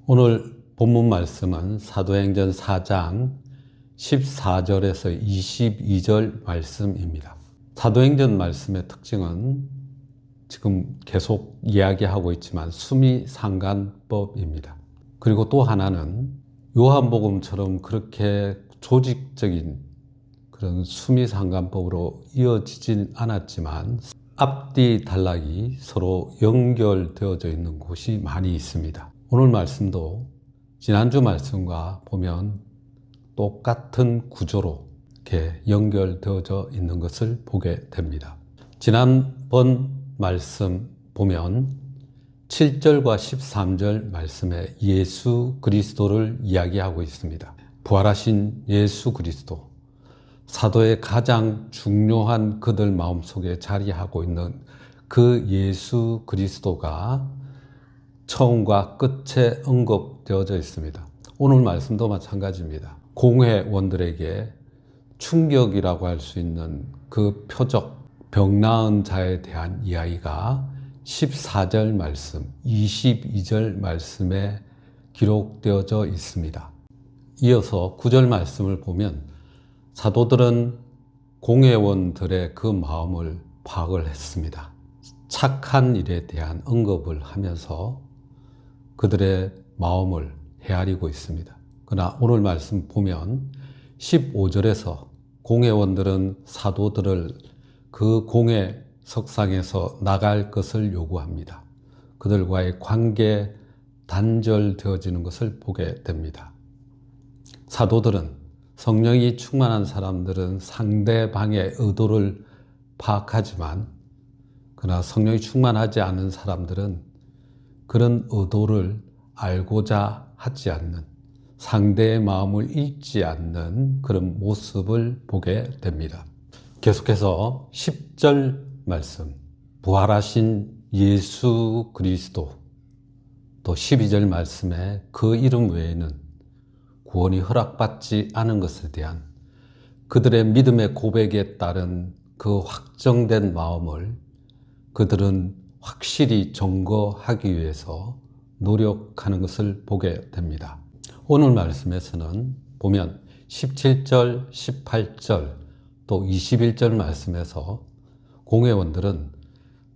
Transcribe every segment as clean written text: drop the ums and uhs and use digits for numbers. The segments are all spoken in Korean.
오늘 본문 말씀은 사도행전 4장 14절에서 22절 말씀입니다. 사도행전 말씀의 특징은 지금 계속 이야기하고 있지만 수미상관법입니다. 그리고 또 하나는 요한복음처럼 그렇게 조직적인 그런 수미상관법으로 이어지진 않았지만 앞뒤 단락이 서로 연결되어져 있는 곳이 많이 있습니다. 오늘 말씀도 지난주 말씀과 보면 똑같은 구조로 이렇게 연결되어져 있는 것을 보게 됩니다. 지난번 말씀 보면 7절과 13절 말씀에 예수 그리스도를 이야기하고 있습니다. 부활하신 예수 그리스도, 사도의 가장 중요한 그들 마음속에 자리하고 있는 그 예수 그리스도가 처음과 끝에 언급되어져 있습니다. 오늘 말씀도 마찬가지입니다. 공회원들에게 충격이라고 할 수 있는 그 표적, 병 나은 자에 대한 이야기가 14절 말씀, 22절 말씀에 기록되어져 있습니다. 이어서 9절 말씀을 보면 사도들은 공회원들의 그 마음을 파악을 했습니다. 착한 일에 대한 언급을 하면서 그들의 마음을 헤아리고 있습니다. 그러나 오늘 말씀 보면 15절에서 공회원들은 사도들을 그 공회 석상에서 나갈 것을 요구합니다. 그들과의 관계 단절되어지는 것을 보게 됩니다. 사도들은, 성령이 충만한 사람들은 상대방의 의도를 파악하지만 그러나 성령이 충만하지 않은 사람들은 그런 의도를 알고자 하지 않는, 상대의 마음을 읽지 않는 그런 모습을 보게 됩니다. 계속해서 10절 말씀, 부활하신 예수 그리스도, 또 12절 말씀에 그 이름 외에는 구원이 허락받지 않은 것에 대한 그들의 믿음의 고백에 따른 그 확정된 마음을 그들은 확실히 증거하기 위해서 노력하는 것을 보게 됩니다. 오늘 말씀에서는 보면 17절, 18절, 또 21절 말씀에서 공회원들은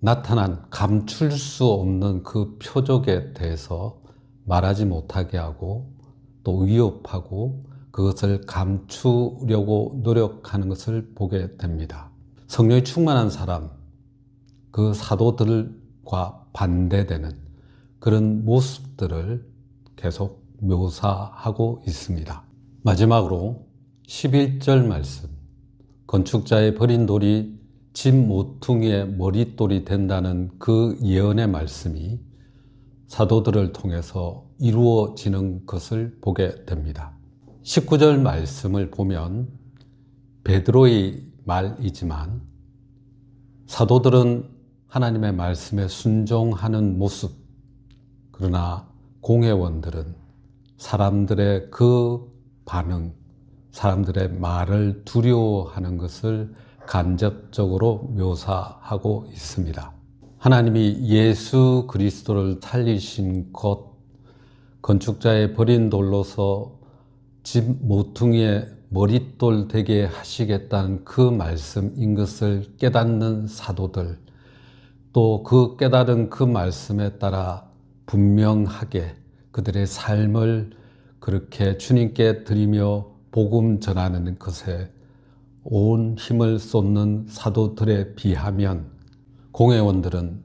나타난 감출 수 없는 그 표적에 대해서 말하지 못하게 하고 또 위협하고 그것을 감추려고 노력하는 것을 보게 됩니다. 성령이 충만한 사람, 그 사도들과 반대되는 그런 모습들을 계속 묘사하고 있습니다. 마지막으로 11절 말씀, 건축자의 버린 돌이 집 모퉁이의 머릿돌이 된다는 그 예언의 말씀이 사도들을 통해서 이루어지는 것을 보게 됩니다. 19절 말씀을 보면 베드로의 말이지만 사도들은 하나님의 말씀에 순종하는 모습, 그러나 공회원들은 사람들의 그 반응, 사람들의 말을 두려워하는 것을 간접적으로 묘사하고 있습니다. 하나님이 예수 그리스도를 살리신 것, 건축자의 버린 돌로서 집 모퉁이의 머릿돌 되게 하시겠다는 그 말씀인 것을 깨닫는 사도들, 또 그 깨달은 그 말씀에 따라 분명하게 그들의 삶을 그렇게 주님께 드리며 복음 전하는 것에 온 힘을 쏟는 사도들에 비하면 공회원들은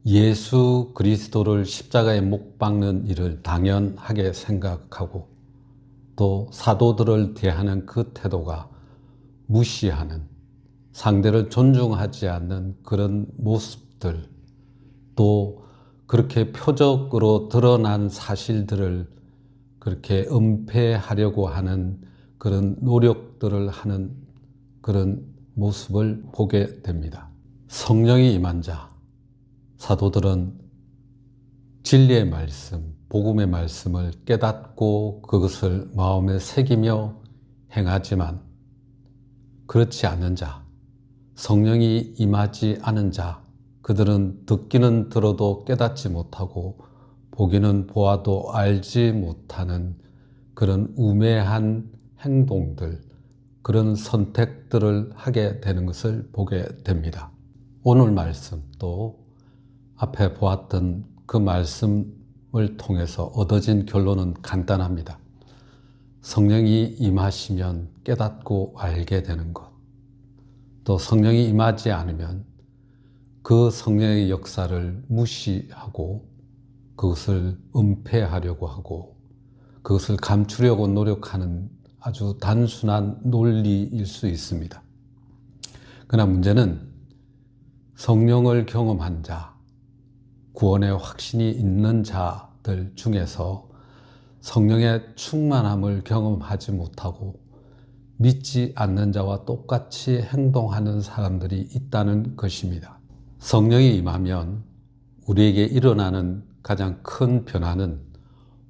예수 그리스도를 십자가에 못 박는 일을 당연하게 생각하고 또 사도들을 대하는 그 태도가 무시하는, 상대를 존중하지 않는 그런 모습들, 또 그렇게 표적으로 드러난 사실들을 그렇게 은폐하려고 하는 그런 노력들을 하는 그런 모습을 보게 됩니다. 성령이 임한 자, 사도들은 진리의 말씀, 복음의 말씀을 깨닫고 그것을 마음에 새기며 행하지만 그렇지 않은 자, 성령이 임하지 않은 자, 그들은 듣기는 들어도 깨닫지 못하고 보기는 보아도 알지 못하는 그런 우매한 행동들, 그런 선택들을 하게 되는 것을 보게 됩니다. 오늘 말씀 또 앞에 보았던 그 말씀을 통해서 얻어진 결론은 간단합니다. 성령이 임하시면 깨닫고 알게 되는 것, 또 성령이 임하지 않으면 그 성령의 역사를 무시하고 그것을 은폐하려고 하고 그것을 감추려고 노력하는 아주 단순한 논리일 수 있습니다. 그러나 문제는 성령을 경험한 자, 구원의 확신이 있는 자들 중에서 성령의 충만함을 경험하지 못하고 믿지 않는 자와 똑같이 행동하는 사람들이 있다는 것입니다. 성령이 임하면 우리에게 일어나는 가장 큰 변화는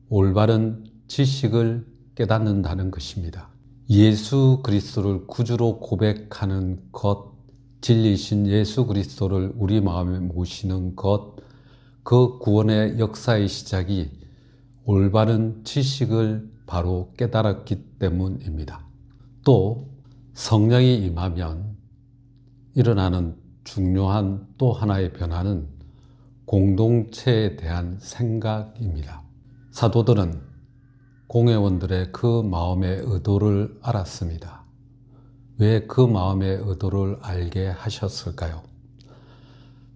올바른 지식을 깨닫는다는 것입니다. 예수 그리스도를 구주로 고백하는 것, 진리이신 예수 그리스도를 우리 마음에 모시는 것, 그 구원의 역사의 시작이 올바른 지식을 바로 깨달았기 때문입니다. 또 성령이 임하면 일어나는 중요한 또 하나의 변화는 공동체에 대한 생각입니다. 사도들은 공회원들의 그 마음의 의도를 알았습니다. 왜 그 마음의 의도를 알게 하셨을까요?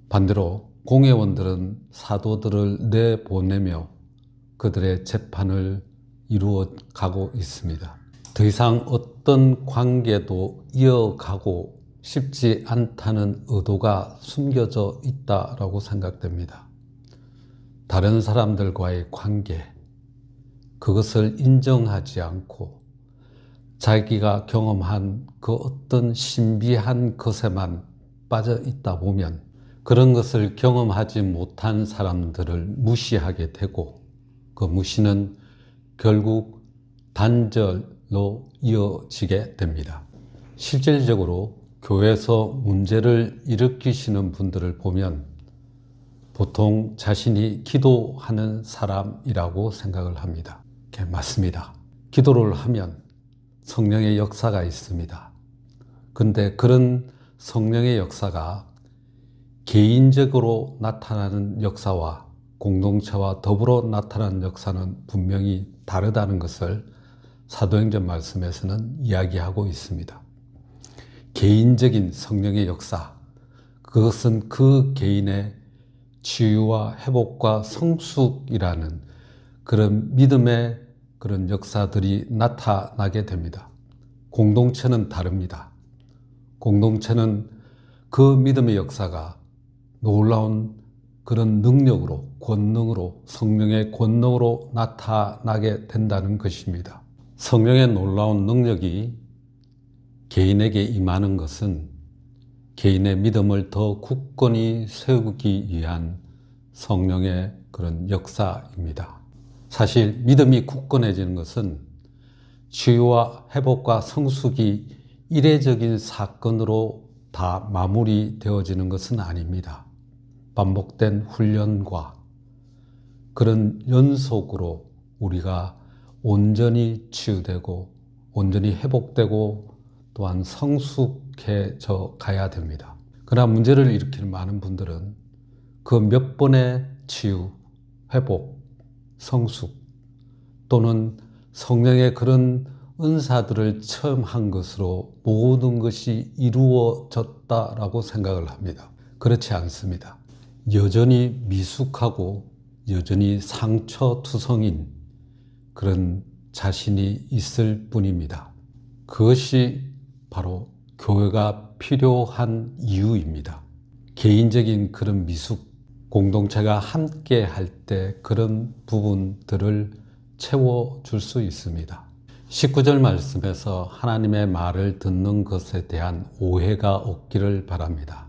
반대로 공회원들은 사도들을 내보내며 그들의 재판을 이루어 가고 있습니다. 더 이상 어떤 관계도 이어가고 쉽지 않다는 의도가 숨겨져 있다고 생각됩니다. 다른 사람들과의 관계, 그것을 인정하지 않고 자기가 경험한 그 어떤 신비한 것에만 빠져 있다 보면 그런 것을 경험하지 못한 사람들을 무시하게 되고 그 무시는 결국 단절로 이어지게 됩니다. 실질적으로 교회에서 문제를 일으키시는 분들을 보면 보통 자신이 기도하는 사람이라고 생각을 합니다. 맞습니다. 기도를 하면 성령의 역사가 있습니다. 근데 그런 성령의 역사가 개인적으로 나타나는 역사와 공동체와 더불어 나타나는 역사는 분명히 다르다는 것을 사도행전 말씀에서는 이야기하고 있습니다. 개인적인 성령의 역사, 그것은 그 개인의 치유와 회복과 성숙이라는 그런 믿음의 그런 역사들이 나타나게 됩니다. 공동체는 다릅니다. 공동체는 그 믿음의 역사가 놀라운 그런 능력으로, 권능으로, 성령의 권능으로 나타나게 된다는 것입니다. 성령의 놀라운 능력이 개인에게 임하는 것은 개인의 믿음을 더 굳건히 세우기 위한 성령의 그런 역사입니다. 사실 믿음이 굳건해지는 것은 치유와 회복과 성숙이 이례적인 사건으로 다 마무리되어지는 것은 아닙니다. 반복된 훈련과 그런 연속으로 우리가 온전히 치유되고 온전히 회복되고 또한 성숙해져 가야 됩니다. 그러나 문제를 일으키는 많은 분들은 그 몇 번의 치유, 회복, 성숙 또는 성령의 그런 은사들을 체험한 것으로 모든 것이 이루어졌다라고 생각을 합니다. 그렇지 않습니다. 여전히 미숙하고 여전히 상처투성인 그런 자신이 있을 뿐입니다. 그것이 바로 교회가 필요한 이유입니다. 개인적인 그런 미숙, 공동체가 함께 할 때 그런 부분들을 채워줄 수 있습니다. 19절 말씀에서 하나님의 말을 듣는 것에 대한 오해가 없기를 바랍니다.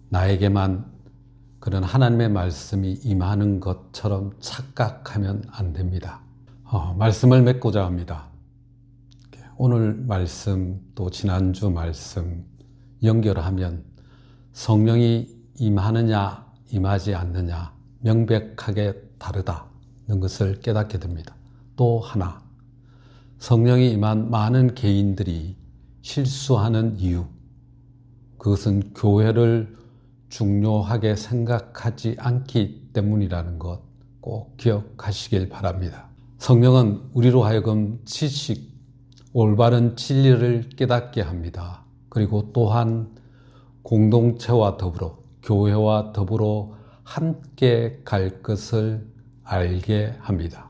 나에게만 그런 하나님의 말씀이 임하는 것처럼 착각하면 안 됩니다. 말씀을 맺고자 합니다. 오늘 말씀 또 지난주 말씀 연결하면 성령이 임하느냐 임하지 않느냐 명백하게 다르다. 있는 것을 깨닫게 됩니다. 또 하나, 성령이 임한 많은 개인들이 실수하는 이유, 그것은 교회를 중요하게 생각하지 않기 때문이라는 것 꼭 기억하시길 바랍니다. 성령은 우리로 하여금 지식, 올바른 진리를 깨닫게 합니다. 그리고 또한 공동체와 더불어, 교회와 더불어 함께 갈 것을 알게 합니다.